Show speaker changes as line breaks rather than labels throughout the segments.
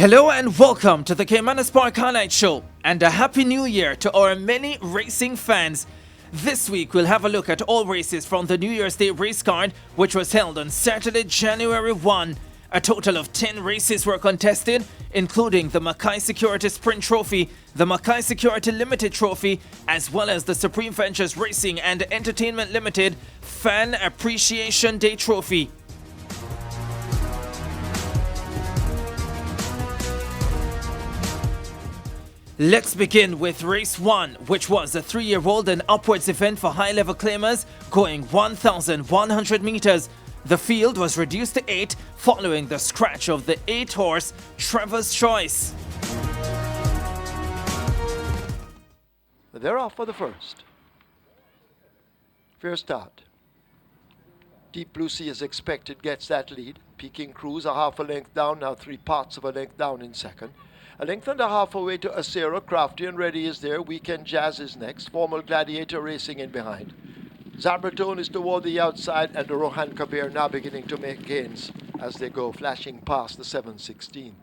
Hello and welcome to the Caymanas Park Highlight Show, and a Happy New Year to our many racing fans. This week we'll have a look at all races from the New Year's Day race card, which was held on Saturday, January 1. A total of 10 races were contested, including the Mackay Security Sprint Trophy, the Mackay Security Limited Trophy, as well as the Supreme Ventures Racing and Entertainment Limited Fan Appreciation Day Trophy. Let's begin with race 1, which was a 3-year-old and upwards event for high-level claimers going 1,100 meters. The field was reduced to 8 following the scratch of the 8-horse Trevor's Choice.
They're off for the first. Fair start. Deep Blue Sea, as expected, gets that lead. Peking Cruise a half a length down, now 3/4 of a length down in second. A length and a half away to Acero. Crafty and Ready is there. Weekend Jazz is next. Formal Gladiator racing in behind. Zabratone is toward the outside, and the Rohan Kabir now beginning to make gains as they go, flashing past the 7/16.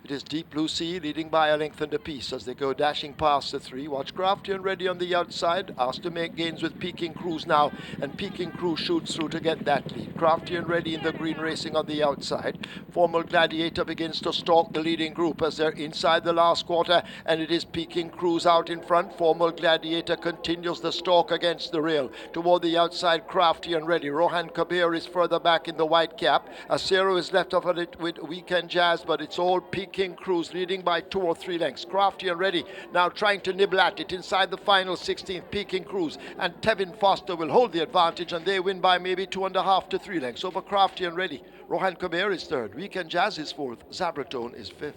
It is Deep Blue Sea leading by a length and a piece as they go dashing past the 3. Watch Crafty and Ready on the outside, asked to make gains with Peking Cruise now, and Peking Cruise shoots through to get that lead. Crafty and Ready in the green racing on the outside. Formal Gladiator begins to stalk the leading group as they're inside the last quarter, and it is Peking Cruise out in front. Formal Gladiator continues the stalk against the rail. Toward the outside, Crafty and Ready. Rohan Kabir is further back in the white cap. Acero is left of it with Weekend Jazz, but it's all Peking Cruise leading by 2 or 3 lengths. Crafty and Ready now trying to nibble at it inside the final 16th. Peking Cruise and Tevin Foster will hold the advantage, and they win by maybe 2.5 to 3 lengths over Crafty and Ready. Rohan Kabir is third. Weekend Jazz is fourth. Zabratone is fifth.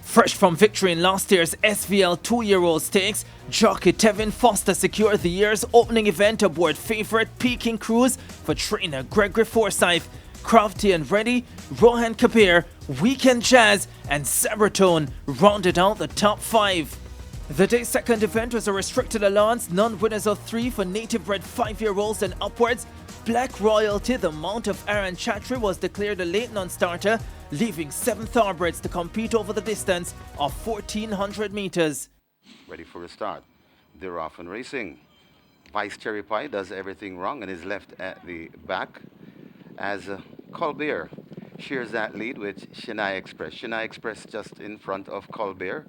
Fresh from victory in last year's SVL 2-year-old stakes, jockey Tevin Foster secured the year's opening event aboard favourite Peking Cruise for trainer Gregory Forsyth. Crafty and Ready, Rohan Kabir, Weekend Jazz and Zabratone rounded out the top 5. The day's second event was a restricted allowance, non-winners of 3 for native-bred 5-year-olds and upwards. Black Royalty, the mount of Aaron Chatry, was declared a late non-starter, leaving 7 thoroughbreds to compete over the distance of 1,400 meters.
Ready for a start. They're off and racing. Vice Cherry Pie does everything wrong and is left at the back as Colbert shares that lead with Chennai Express. Chennai Express just in front of Colbert,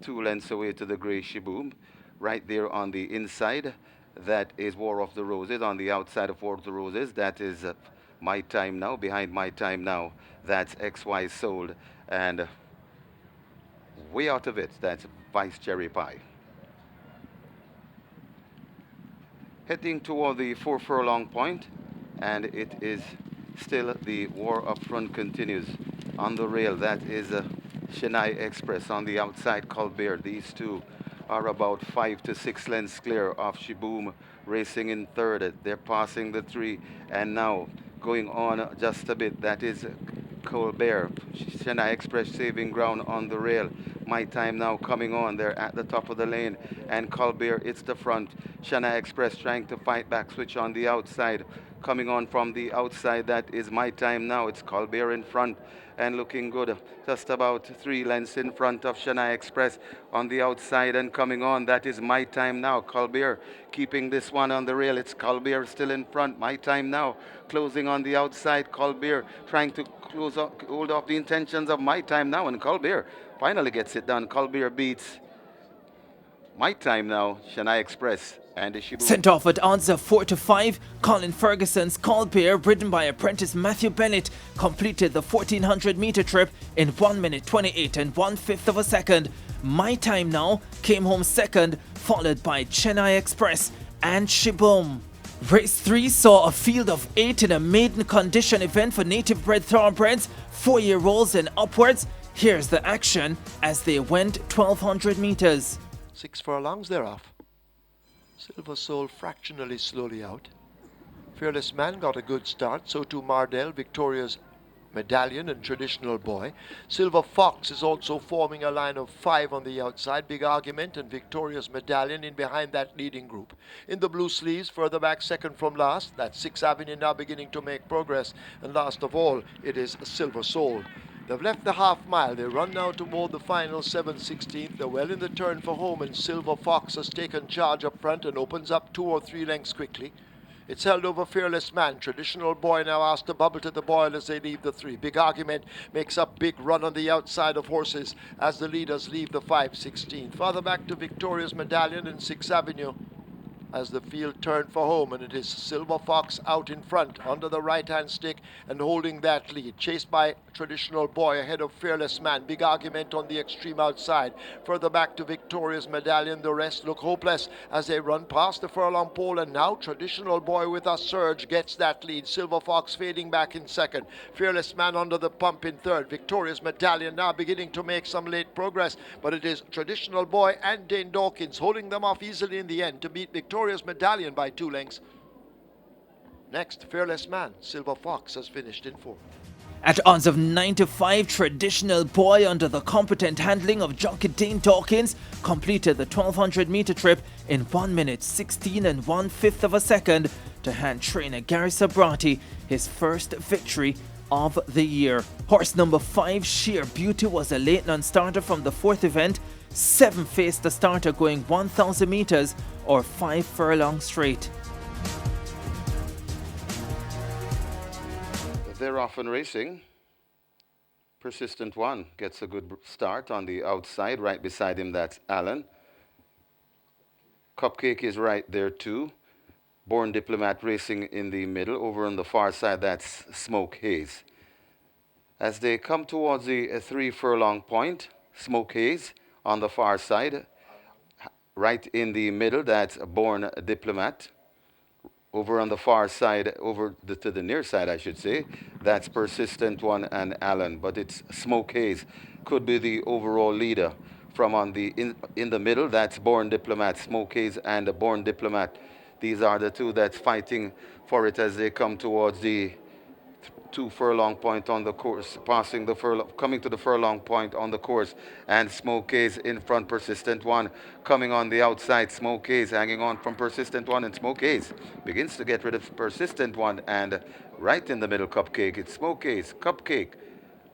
2 lengths away to the Grey Shiboom. Right there on the inside, that is War of the Roses. On the outside of War of the Roses, that is My Time Now. Behind My Time Now, that's XY Sold. And way out of it, that's Vice Cherry Pie. Heading toward the 4 furlong point, and it is still the war up front continues. On the rail, that is Chennai Express. On the outside, Colbert. These two are about 5 to 6 lengths clear of Shiboom racing in third. They're passing the 3, and now going on just a bit. That is Colbert. Chennai Express saving ground on the rail. My Time Now coming on. They're at the top of the lane, and Colbert, it's the front. Chennai Express trying to fight back, switch on the outside. Coming on from the outside, that is My Time Now. It's Colbert in front and looking good. Just about 3 lengths in front of Chennai Express on the outside, and coming on, that is My Time Now. Colbert keeping this one on the rail. It's Colbert still in front. My Time Now closing on the outside. Colbert trying to hold off the intentions of My Time Now, and Colbert finally gets it done. Colbert beats My Time Now, Chennai Express. And
sent off at odds of 4 to 5, Colin Ferguson's Colbert, ridden by apprentice Matthew Bennett, completed the 1,400 meter trip in 1 minute 28 and 1/5 of a second. My Time Now came home second, followed by Chennai Express and Shiboom. Race 3 saw a field of 8 in a maiden condition event for native-bred thoroughbreds, 4-year-olds and upwards. Here's the action as they went 1,200 meters.
6 furlongs they're off. Silver Soul fractionally slowly out. Fearless Man got a good start, so too Mardell, Victoria's Medallion and Traditional Boy. Silver Fox is also forming a line of 5 on the outside. Big Argument and Victoria's Medallion in behind that leading group. In the blue sleeves, further back second from last, that's 6th Avenue now beginning to make progress. And last of all, it is Silver Soul. They've left the half mile. They run now toward the final 7/16. They're well in the turn for home, and Silver Fox has taken charge up front and opens up 2 or 3 lengths quickly. It's held over Fearless Man. Traditional Boy now asked to bubble to the boil as they leave the 3. Big Argument makes a big run on the outside of Horses as the leaders leave the 5/16. Farther back to Victoria's Medallion and 6th Avenue as the field turned for home, and it is Silver Fox out in front under the right-hand stick and holding that lead, chased by Traditional Boy ahead of Fearless Man. Big Argument on the extreme outside. Further back to Victoria's Medallion. The rest look hopeless as they run past the furlong pole, and now Traditional Boy with a surge gets that lead. Silver Fox fading back in second. Fearless Man under the pump in third. Victoria's Medallion now beginning to make some late progress, but it is Traditional Boy and Dane Dawkins holding them off easily in the end to beat Victoria's Medallion by 2 lengths. Next, Fearless Man. Silver Fox has finished in 4th.
At odds of 9-5, Traditional Boy, under the competent handling of jockey Dane Dawkins, completed the 1200-meter trip in 1 minute 16 1/5 of a second to hand trainer Gary Sabrati his first victory of the year. Horse number 5, Sheer Beauty, was a late non-starter from the 4th event. 7 faced the starter going 1,000 meters or 5 furlongs straight.
They're off and racing. Persistent One gets a good start on the outside. Right beside him, that's Allen. Cupcake is right there too. Born Diplomat racing in the middle. Over on the far side, that's Smoke Haze. As they come towards the 3 furlong point, Smoke Haze on the far side. Right in the middle, that's Born Diplomat. Over on the far side, to the near side, I should say, that's Persistent One and Allen. But it's Smoke Haze could be the overall leader. From on the in the middle, that's Born Diplomat, Smoke Haze and Born Diplomat. These are the two that's fighting for it as they come towards the 2 furlong point on the course, coming to the furlong point on the course, and Smoke Haze in front. Persistent One coming on the outside. Smoke Haze hanging on from Persistent One, and Smoke Haze begins to get rid of Persistent One, and right in the middle, Cupcake. It's Smoke Haze, Cupcake,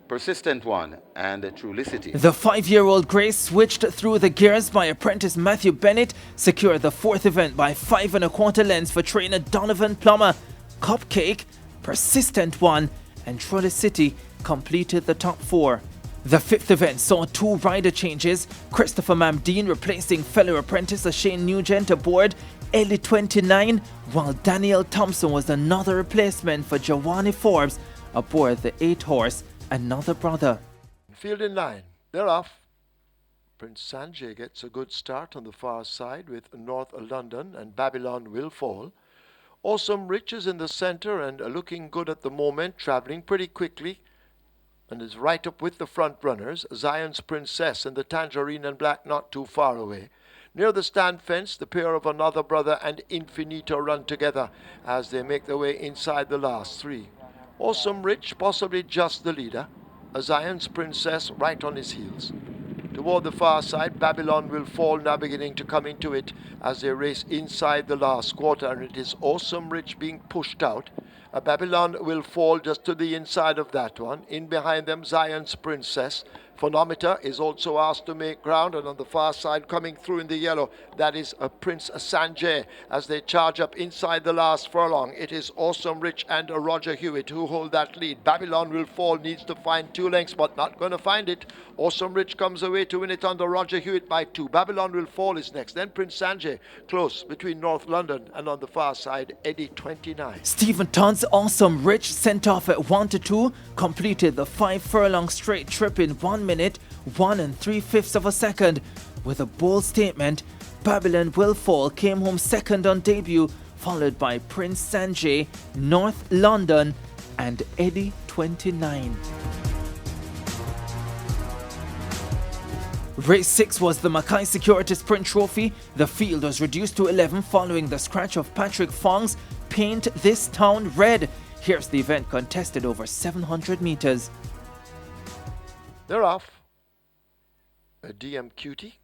Persistent One, and Trulicity.
The 5-year-old Grace, switched through the gears by apprentice Matthew Bennett, secured the 4th event by 5 1/4 lengths for trainer Donovan Plummer. Cupcake, Persistent One, and Trulicity completed the top 4. The 5th event saw 2 rider changes. Christopher Mamdeen replacing fellow apprentice Shane Nugent aboard Ellie 29, while Daniel Thompson was another replacement for Jawani Forbes aboard the 8-horse Another Brother.
Field in line. They're off. Prince Sanjay gets a good start on the far side with North London and Babylon Will Fall. Awesome Rich is in the center and looking good at the moment, traveling pretty quickly and is right up with the front runners. Zion's Princess and the Tangerine and Black not too far away. Near the stand fence, the pair of Another Brother and Infinito run together as they make their way inside the last 3. Awesome Rich possibly just the leader. Zion's Princess right on his heels. Toward the far side, Babylon Will Fall now beginning to come into it as they race inside the last quarter, and it is Awesome Rich being pushed out. Babylon Will Fall just to the inside of that one. In behind them, Zion's Princess. Phonometer is also asked to make ground, and on the far side coming through in the yellow, that is Prince Sanjay as they charge up inside the last furlong. It is Awesome Rich and Roger Hewitt who hold that lead. Babylon Will Fall needs to find 2 lengths but not going to find it. Awesome Rich comes away to win it under Roger Hewitt by 2. Babylon Will Fall is next, then Prince Sanjay close between North London, and on the far side Eddie 29.
Stephen Tunn's Awesome Rich, sent off at 1-2, completed the 5 furlong straight trip in 1 minute 1 3/5 of a second. With a bold statement, Babylon Will Fall came home second on debut, followed by Prince Sanjay, North London, and Eddie 29. Race 6 was the Mackay Security Sprint Trophy. The field was reduced to 11 following the scratch of Patrick Fong's Paint This Town Red. Here's the event contested over 700 meters.
They're off. A DM Cutie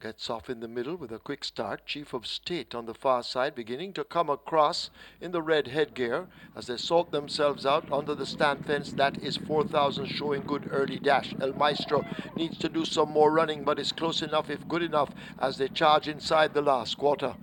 Gets off in the middle with a quick start. Chief of State on the far side beginning to come across in the red headgear as they sort themselves out under the stand fence. That is 4,000 showing good early dash. El Maestro needs to do some more running but is close enough if good enough as they charge inside the last quarter.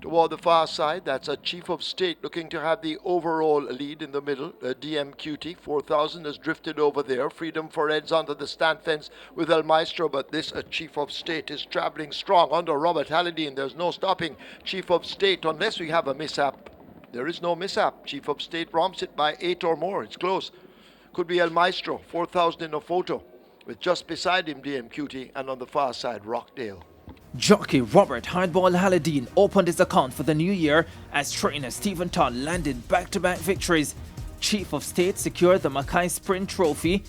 Toward the far side, that's a Chief of State looking to have the overall lead in the middle. DMQT 4000 has drifted over there. Freedom for Eds under the stand fence with El Maestro, but this Chief of State is traveling strong under Robert Halladine. There's no stopping Chief of State unless we have a mishap. There is no mishap. Chief of State romps it by 8 or more. It's close. Could be El Maestro, 4000 in a photo, with just beside him DMQT, and on the far side Rockdale.
Jockey Robert Hardball Halladine opened his account for the new year as trainer Stephen Todd landed back-to-back victories. Chief of State secured the Mackay Sprint Trophy,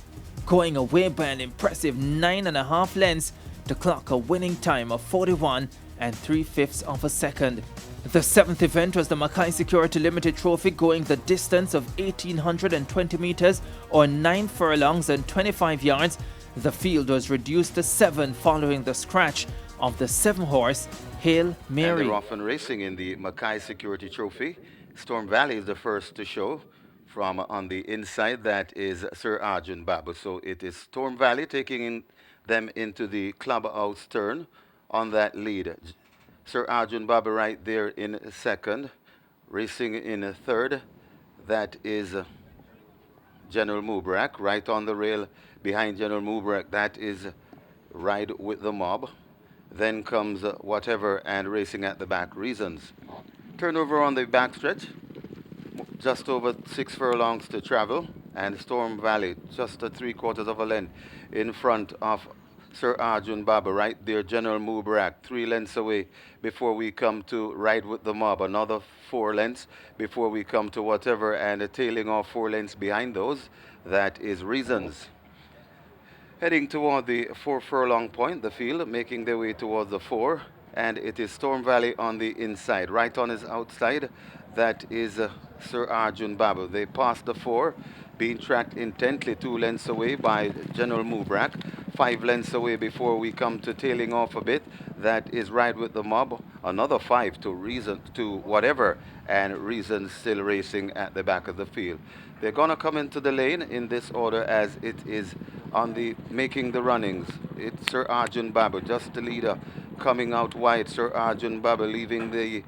going away by an impressive 9.5 lengths to clock a winning time of 41 3/5 of a second. The seventh event was the Mackay Security Limited Trophy, going the distance of 1,820 meters or 9 furlongs and 25 yards. The field was reduced to 7 following the scratch of the 7-horse Hail Mary.
And they're often racing in the Mackay Security Trophy. Storm Valley is the first to show. From on the inside, that is Sir Arjun Babu. So it is Storm Valley taking them into the clubhouse turn on that lead. Sir Arjun Babu right there in second. Racing in third, that is General Mubrak. Right on the rail behind General Mubrak, that is Ride with the Mob. Then comes Whatever and racing at the back, Reasons. Turnover on the backstretch, just over 6 furlongs to travel, and Storm Valley just a 3/4 of a length in front of Sir Arjun Babu. Right there, General Mubrak, 3 lengths away before we come to Ride with the Mob. Another 4 lengths before we come to Whatever, and tailing off 4 lengths behind those, that is Reasons. Heading toward the 4 furlong point, the field making their way towards the 4, and it is Storm Valley on the inside. Right on his outside, that is Sir Arjun Babu. They passed the 4, being tracked intently 2 lengths away by General Mubrak. 5 lengths away before we come to tailing off a bit, that is Ride with the Mob. Another 5 to Whatever, and Reason still racing at the back of the field. They're going to come into the lane in this order as it is on the making the runnings. It's Sir Arjun Babu, just the leader, coming out wide. Sir Arjun Babu leaving the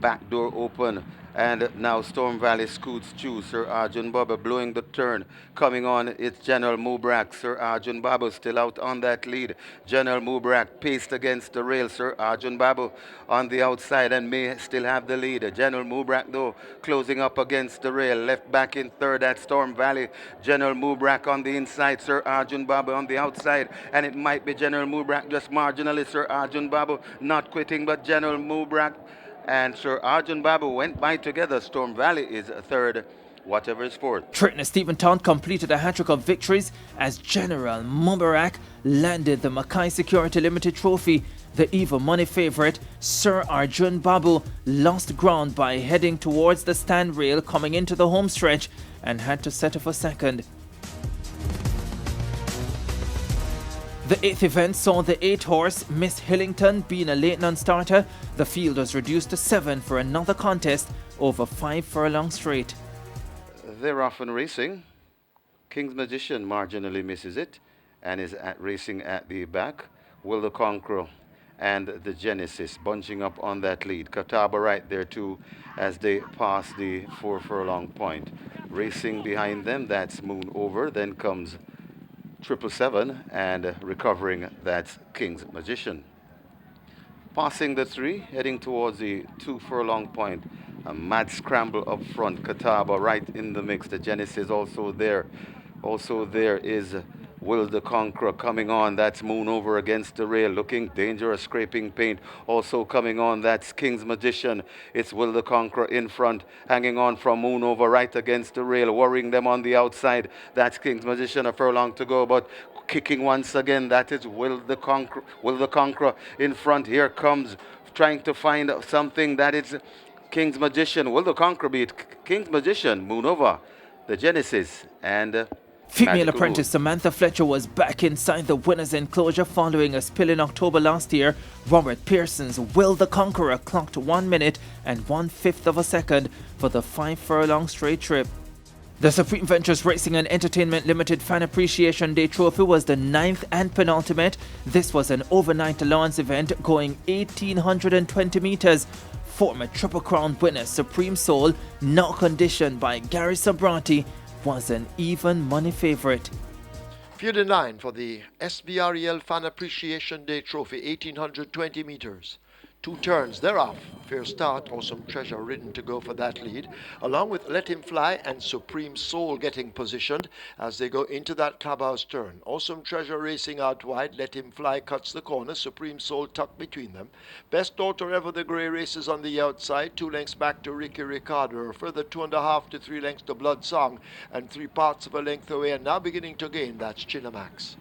back door open. And now Storm Valley scoots through. Sir Arjun Babu blowing the turn. Coming on, it's General Mubrak. Sir Arjun Babu still out on that lead. General Mubrak paced against the rail. Sir Arjun Babu on the outside and may still have the lead. General Mubrak, though, closing up against the rail. Left back in third at Storm Valley. General Mubrak on the inside. Sir Arjun Babu on the outside. And it might be General Mubrak just marginally. Sir Arjun Babu not quitting, but General Mubrak and Sir Arjun Babu went by together. Storm Valley is third, Whatever is fourth.
Trainer Stephen Town completed a hat-trick of victories as General Mubarak landed the Mackay Security Limited Trophy. The Eva Money favourite, Sir Arjun Babu, lost ground by heading towards the stand rail coming into the home stretch and had to settle for second. The 8th event saw the 8-horse Miss Hillington being a late non-starter. The field was reduced to 7 for another contest over 5 furlongs straight.
They're often racing. King's Magician marginally misses it and is racing at the back. Will the Conqueror and the Genesis bunching up on that lead. Catawba right there too as they pass the 4 furlong point. Racing behind them, that's Moon Over. Then comes 777 and recovering, that's King's Magician. Passing the 3, heading towards the 2 furlong point. A mad scramble up front. Catawba right in the mix. The Genesis also there. Also there is Will the Conqueror coming on. That's Moon Over against the rail. Looking dangerous, scraping paint. Also coming on, that's King's Magician. It's Will the Conqueror in front, hanging on from Moon Over right against the rail, worrying them on the outside. That's King's Magician, a furlong to go, but kicking once again. That is Will the Conqueror. Will the Conqueror in front. Here comes trying to find something. That is King's Magician. Will the Conqueror beat King's Magician? Moon Over, the Genesis, and
Female
Magical
apprentice
Road.
Samantha Fletcher was back inside the winner's enclosure following a spill in October last year. Robert Pearson's Will the Conqueror clocked 1 minute and 1/5 of a second for the 5 furlong straight trip. The Supreme Ventures Racing and Entertainment Limited Fan Appreciation Day Trophy was the 9th and penultimate. This was an overnight allowance event going 1,820 metres. Former Triple Crown winner Supreme Soul, not conditioned by Gary Sabrati, was an even money favourite.
Field in line for the SBREL Fan Appreciation Day Trophy, 1,820 metres. 2 turns thereof. Fair Start, Awesome Treasure ridden to go for that lead, along with Let Him Fly and Supreme Soul getting positioned as they go into that clubhouse turn. Awesome Treasure racing out wide, Let Him Fly cuts the corner, Supreme Soul tucked between them. Best Daughter Ever the Grey races on the outside, 2 lengths back to Ricky Ricardo, a further 2.5 to 3 lengths to Blood Song, and 3/4 of a length away, and now beginning to gain, that's Chinamax.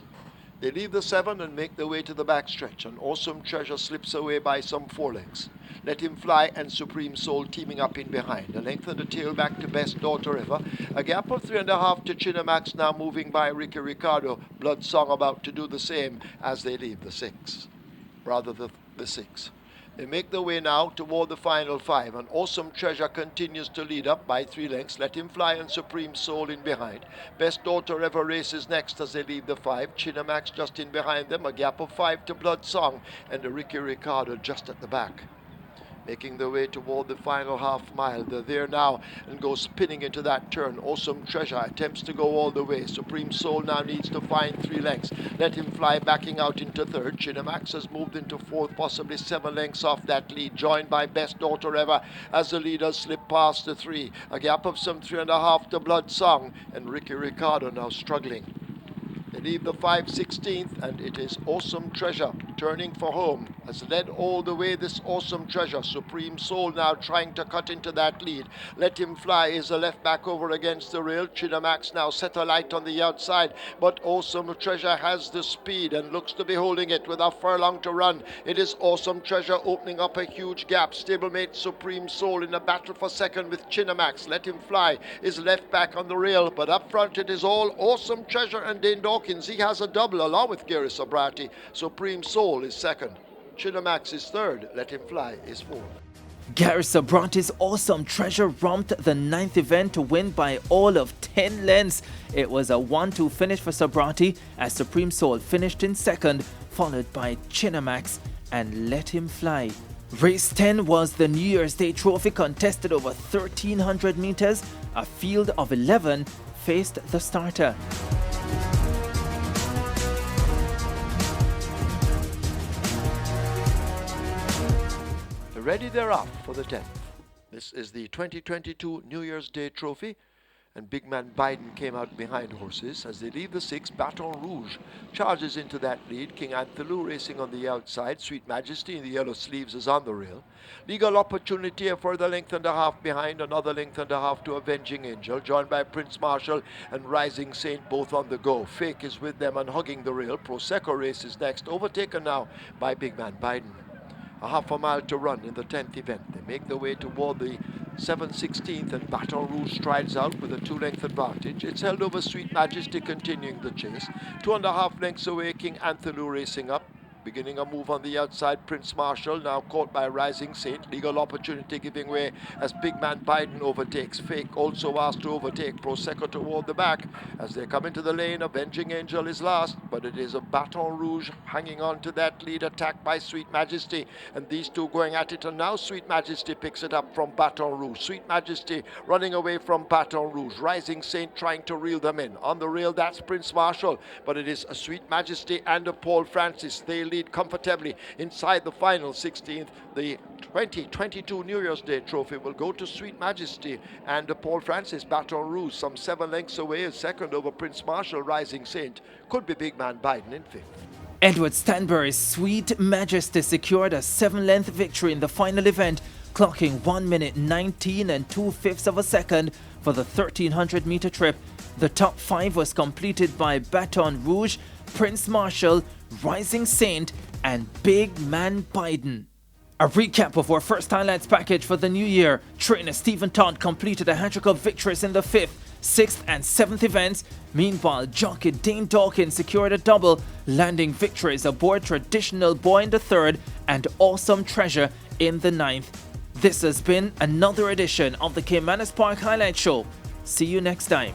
They leave the 7 and make their way to the backstretch, and Awesome Treasure slips away by some 4 lengths. Let Him Fly and Supreme Soul teaming up in behind. A length and a tail back to Best Daughter Ever. A gap of 3.5 to Chinamax, now moving by Ricky Ricardo. Blood Song about to do the same as they leave the 6. Rather the 6. They make their way now toward the final 5, and Awesome Treasure continues to lead up by 3 lengths. Let Him Fly and Supreme Soul in behind. Best Daughter Ever races next as they leave the 5. Chinamax just in behind them, a gap of 5 to Blood Song, and a Ricky Ricardo just at the back. Making their way toward the final half mile. They're there now and go spinning into that turn. Awesome Treasure attempts to go all the way. Supreme Soul now needs to find 3 lengths. Let Him Fly backing out into 3rd. Chinamax has moved into 4th, possibly 7 lengths off that lead, joined by Best Daughter Ever as the leaders slip past the 3. A gap of some 3.5 to Blood Song, and Ricky Ricardo now struggling. They leave the 5/16th, and it is Awesome Treasure turning for home. Has led all the way, this Awesome Treasure. Supreme Soul now trying to cut into that lead. Let Him Fly is a left back over against the rail. Chinamax now set a light on the outside, but Awesome Treasure has the speed and looks to be holding it with a furlong to run. It is Awesome Treasure opening up a huge gap. Stablemate Supreme Soul in a battle for second with Chinamax. Let Him Fly is left back on the rail, but up front it is all Awesome Treasure and Dane Dawkins. He has a double along with Gary Sabrati. Supreme Soul is second. Chinamax is 3rd. Let Him Fly is 4th.
Gary Sabrati's Awesome Treasure romped the 9th event to win by all of 10 lengths. It was a 1-2 finish for Sabrati as Supreme Soul finished in 2nd, followed by Chinamax and Let Him Fly. Race 10 was the New Year's Day Trophy, contested over 1,300 metres. A field of 11 faced the starter.
Ready they're off for the 10th. This is the 2022 New Year's Day Trophy, and big man Biden came out behind horses. As they leave the 6, Baton Rouge charges into that lead. King Anthelou racing on the outside. Sweet Majesty in the yellow sleeves is on the rail. Legal Opportunity a further length and a half behind, another length and a half to Avenging Angel, joined by Prince Marshall and Rising Saint, both on the go. Fake is with them and hugging the rail. Prosecco races next, overtaken now by big man Biden. A half a mile to run in the 10th event. They make their way toward the 7/16th, and Baton Rouge strides out with a 2-length advantage. It's held over Sweet Majesty continuing the chase. 2.5 lengths away, King Anthelou racing up. Beginning a move on the outside, Prince Marshall now caught by Rising Saint. Legal Opportunity giving way as big man Biden overtakes. Fake also asked to overtake. Prosecco toward the back as they come into the lane. Avenging Angel is last, but it is a Baton Rouge hanging on to that lead, attacked by Sweet Majesty, and these two going at it, and now Sweet Majesty picks it up from Baton Rouge. Sweet Majesty running away from Baton Rouge. Rising Saint trying to reel them in. On the rail, that's Prince Marshall, but it is a Sweet Majesty and a Paul Francis. They lead comfortably inside the final 16th. The 2022 New Year's Day Trophy will go to Sweet Majesty and Paul Francis. Baton Rouge some 7 lengths away is second over Prince Marshall. Rising Saint could be big man Biden in 5th.
Edward Stanbury's Sweet Majesty secured a 7-length victory in the final event, clocking 1 minute 19 and 2/5 of a second for the 1,300 meter trip. The top 5 was completed by Baton Rouge, Prince Marshall, Rising Saint, and Big Man Biden. A recap of our first highlights package for the new year. Trainer Stephen Todd completed a hat-trick of victories in the 5th. 6th and 7th events. Meanwhile, jockey Dane Dawkins secured a double, landing victories aboard Traditional Boy in the 3rd and Awesome Treasure in the 9th. This has been another edition of the Caymanas Park Highlight Show. See you next time.